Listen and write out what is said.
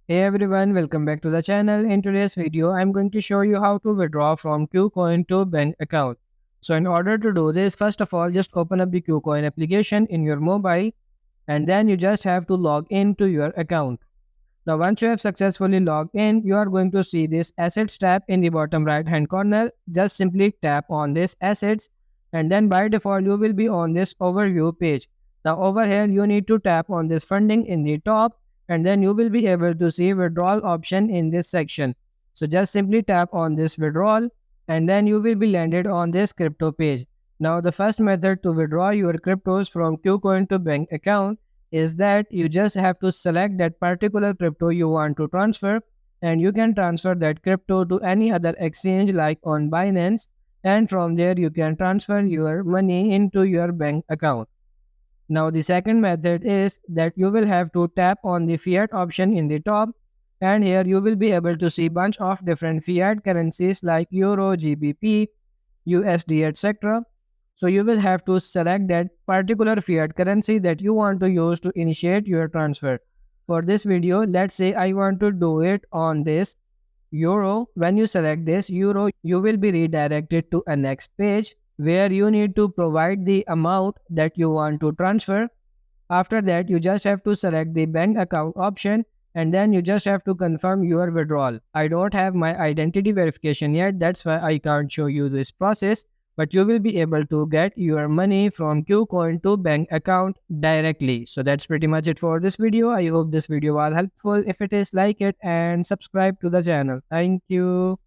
Hey everyone, welcome back to the channel. In today's video, I'm going to show you how to withdraw from KuCoin to bank account. So in order to do this, first of all, just open up the KuCoin application in your mobile and then you just have to log into your account. Now once you have successfully logged in, you are going to see this assets tab in the bottom right hand corner. Just simply tap on this assets and then by default you will be on this overview page. Now over here you need to tap on this funding in the top and then you will be able to see withdrawal option in this section. So just simply tap on this withdrawal and then you will be landed on this crypto page. Now the first method to withdraw your cryptos from KuCoin to bank account is that you just have to select that particular crypto you want to transfer, and you can transfer that crypto to any other exchange like on Binance, and from there you can transfer your money into your bank account. Now the second method is that you will have to tap on the fiat option in the top, and here you will be able to see bunch of different fiat currencies like euro, GBP, USD, etc. So you will have to select that particular fiat currency that you want to use to initiate your transfer. For this video, let's say I want to do it on this euro. When you select this euro, you will be redirected to a next page where you need to provide the amount that you want to transfer. After that, you just have to select the bank account option and then you just have to confirm your withdrawal. I don't have my identity verification yet, that's why I can't show you this process, but you will be able to get your money from KuCoin to bank account directly. So that's pretty much it for this video. I hope this video was helpful. If it is, like it and subscribe to the channel. Thank you.